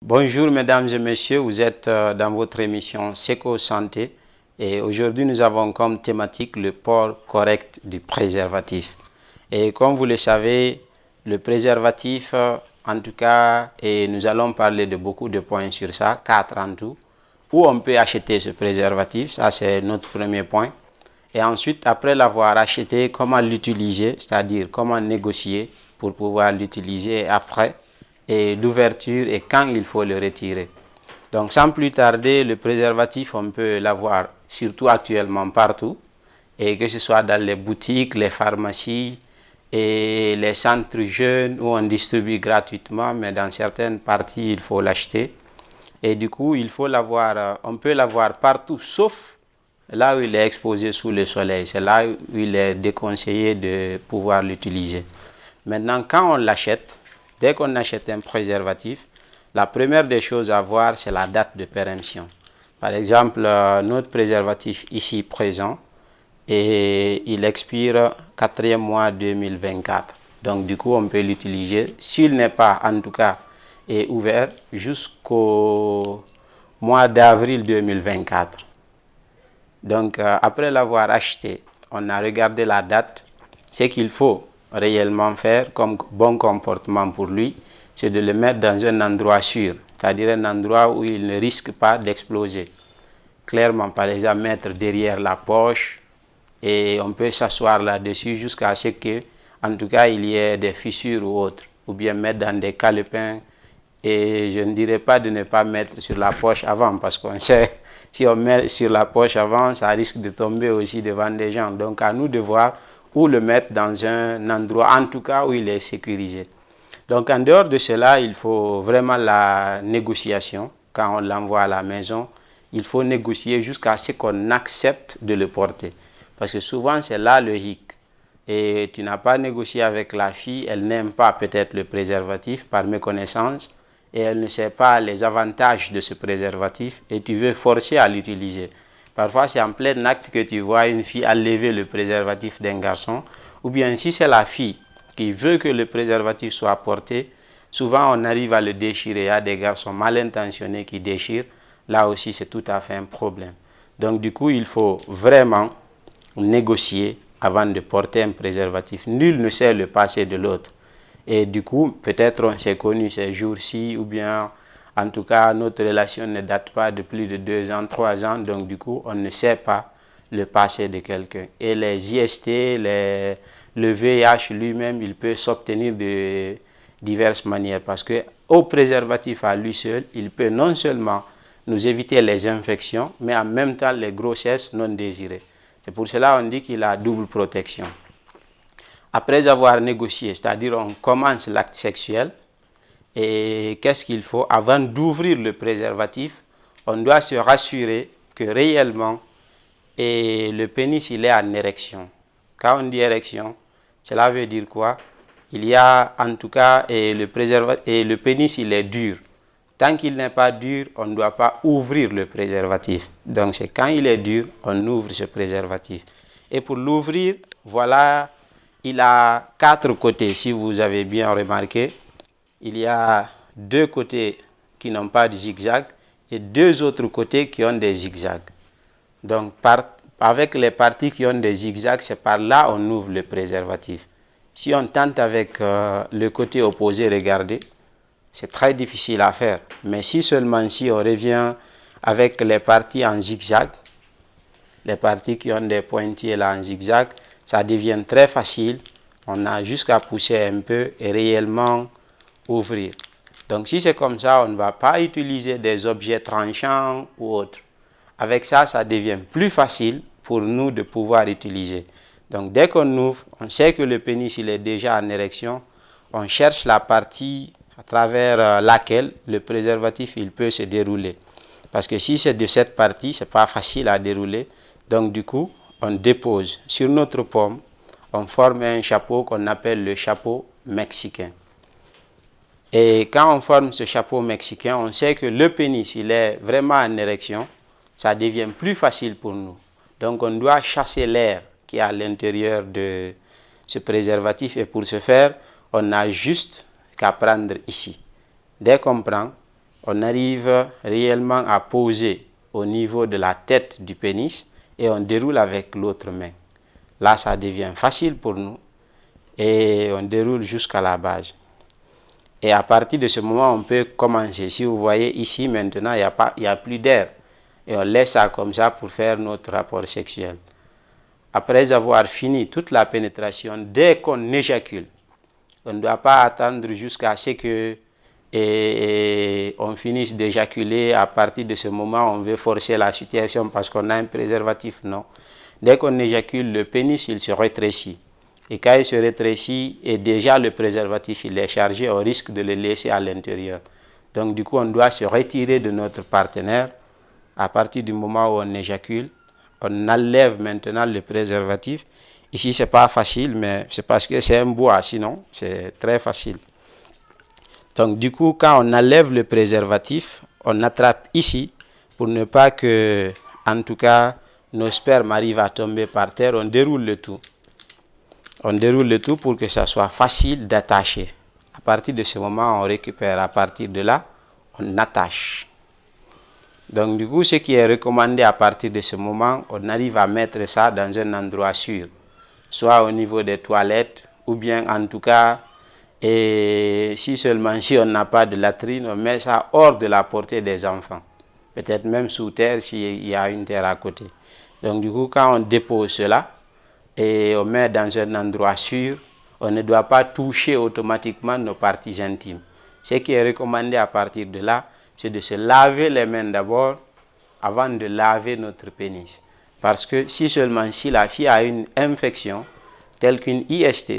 Bonjour mesdames et messieurs, vous êtes dans votre émission Seco Santé et aujourd'hui nous avons comme thématique le port correct du préservatif. Et comme vous le savez, le préservatif, en tout cas, et nous allons parler de beaucoup de points sur ça, 4 en tout, où on peut acheter ce préservatif, ça c'est notre premier point. Et ensuite, après l'avoir acheté, comment l'utiliser, c'est-à-dire comment négocier pour pouvoir l'utiliser après, et l'ouverture et quand il faut le retirer. Donc sans plus tarder, le préservatif, on peut l'avoir surtout actuellement partout, et que ce soit dans les boutiques, les pharmacies et les centres jeunes où on distribue gratuitement, mais dans certaines parties, il faut l'acheter. Et du coup, il faut l'avoir, on peut l'avoir partout, sauf là où il est exposé sous le soleil. C'est là où il est déconseillé de pouvoir l'utiliser. Maintenant, quand on l'achète, dès qu'on achète un préservatif, la première des choses à voir, c'est la date de péremption. Par exemple, notre préservatif ici présent, et il expire 4e mois 2024. Donc, du coup, on peut l'utiliser, s'il n'est pas, en tout cas, ouvert jusqu'au mois d'avril 2024. Donc, après l'avoir acheté, on a regardé la date. Ce qu'il faut réellement faire comme bon comportement pour lui, c'est de le mettre dans un endroit sûr, c'est-à-dire un endroit où il ne risque pas d'exploser. Clairement, par exemple, mettre derrière la poche et on peut s'asseoir là-dessus jusqu'à ce que, en tout cas, il y ait des fissures ou autres, ou bien mettre dans des calepins. Et je ne dirais pas de ne pas mettre sur la poche avant, parce qu'on sait, si on met sur la poche avant, ça risque de tomber aussi devant des gens. Donc, à nous de voir où le mettre dans un endroit, en tout cas, où il est sécurisé. Donc, en dehors de cela, il faut vraiment la négociation. Quand on l'envoie à la maison, il faut négocier jusqu'à ce qu'on accepte de le porter. Parce que souvent, c'est là le hic. Et tu n'as pas négocié avec la fille, elle n'aime pas peut-être le préservatif par méconnaissance, et elle ne sait pas les avantages de ce préservatif, et tu veux forcer à l'utiliser. Parfois, c'est en plein acte que tu vois une fille enlever le préservatif d'un garçon, ou bien si c'est la fille qui veut que le préservatif soit porté, souvent on arrive à le déchirer. Il y a des garçons mal intentionnés qui déchirent. Là aussi, c'est tout à fait un problème. Donc, du coup, il faut vraiment négocier avant de porter un préservatif. Nul ne sait le passé de l'autre. Et du coup, peut-être on s'est connus ces jours-ci, ou bien, en tout cas, notre relation ne date pas de plus de 2 ans, 3 ans. Donc, du coup, on ne sait pas le passé de quelqu'un. Et les IST, le VIH lui-même, il peut s'obtenir de diverses manières. Parce qu'au préservatif à lui seul, il peut non seulement nous éviter les infections, mais en même temps les grossesses non désirées. C'est pour cela qu'on dit qu'il a double protection. Après avoir négocié, c'est-à-dire on commence l'acte sexuel, et qu'est-ce qu'il faut? Avant d'ouvrir le préservatif, on doit se rassurer que réellement le pénis il est en érection. Quand on dit érection, cela veut dire quoi? Il y a en tout cas le pénis il est dur. Tant qu'il n'est pas dur, on ne doit pas ouvrir le préservatif. Donc c'est quand il est dur, on ouvre ce préservatif. Et pour l'ouvrir, voilà, il a 4 côtés, si vous avez bien remarqué. Il y a 2 côtés qui n'ont pas de zigzag et 2 autres côtés qui ont des zigzags. Donc avec les parties qui ont des zigzags, c'est par là on ouvre le préservatif. Si on tente avec le côté opposé, regardez, c'est très difficile à faire. Mais si seulement si on revient avec les parties en zigzag, les parties qui ont des pointillés là en zigzag, ça devient très facile. On a jusqu'à pousser un peu et réellement ouvrir. Donc si c'est comme ça, on ne va pas utiliser des objets tranchants ou autres. Avec ça, ça devient plus facile pour nous de pouvoir utiliser. Donc dès qu'on ouvre, on sait que le pénis il est déjà en érection. On cherche la partie à travers laquelle le préservatif il peut se dérouler. Parce que si c'est de cette partie, ce n'est pas facile à dérouler. Donc du coup, on dépose sur notre paume, on forme un chapeau qu'on appelle le chapeau mexicain. Et quand on forme ce chapeau mexicain, on sait que le pénis il est vraiment en érection. Ça devient plus facile pour nous. Donc on doit chasser l'air qui est à l'intérieur de ce préservatif. Et pour ce faire, on a juste qu'à prendre ici. Dès qu'on prend, on arrive réellement à poser au niveau de la tête du pénis et on déroule avec l'autre main. Là, ça devient facile pour nous et on déroule jusqu'à la base. Et à partir de ce moment, on peut commencer. Si vous voyez ici, maintenant, il n'y a plus d'air. Et on laisse ça comme ça pour faire notre rapport sexuel. Après avoir fini toute la pénétration, dès qu'on éjacule, on ne doit pas attendre jusqu'à ce que on finisse d'éjaculer. À partir de ce moment, on veut forcer la situation parce qu'on a un préservatif. Non. Dès qu'on éjacule, le pénis, il se rétrécit. Et quand il se rétrécit, et déjà le préservatif il est chargé, on risque de le laisser à l'intérieur. Donc du coup, on doit se retirer de notre partenaire. À partir du moment où on éjacule, on enlève maintenant le préservatif. Ici, ce n'est pas facile, mais c'est parce que c'est un bois, sinon c'est très facile. Donc du coup, quand on enlève le préservatif, on attrape ici pour ne pas que, en tout cas, nos spermes arrivent à tomber par terre. On déroule le tout. On déroule le tout pour que ça soit facile d'attacher. À partir de ce moment, on récupère. À partir de là, on attache. Donc du coup, ce qui est recommandé à partir de ce moment, on arrive à mettre ça dans un endroit sûr. Soit au niveau des toilettes, ou bien en tout cas, et si seulement si on n'a pas de latrine, on met ça hors de la portée des enfants. Peut-être même sous terre s'il y a une terre à côté. Donc du coup, quand on dépose cela, et on met dans un endroit sûr, on ne doit pas toucher automatiquement nos parties intimes. Ce qui est recommandé à partir de là, c'est de se laver les mains d'abord avant de laver notre pénis. Parce que si seulement si la fille a une infection telle qu'une IST,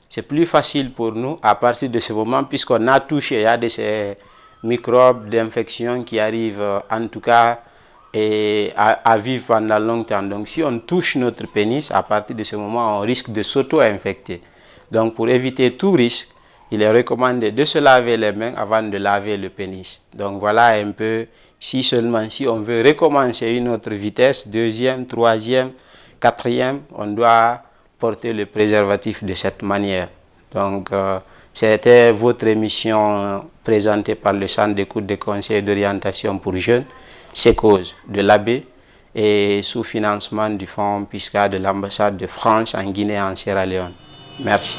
c'est plus facile pour nous à partir de ce moment puisqu'on a touché, il y a de ces microbes d'infection qui arrivent en tout cas à vivre pendant longtemps. Donc si on touche notre pénis, à partir de ce moment, on risque de s'auto-infecter. Donc pour éviter tout risque, il est recommandé de se laver les mains avant de laver le pénis. Donc voilà un peu, si seulement si on veut recommencer une autre vitesse, deuxième, troisième, quatrième, on doit porter le préservatif de cette manière. Donc c'était votre émission présentée par le Centre d'écoute des conseils d'orientation pour jeunes, SECOS de l'AB et sous financement du Fonds PISCA de l'ambassade de France en Guinée et en Sierra Leone. Merci.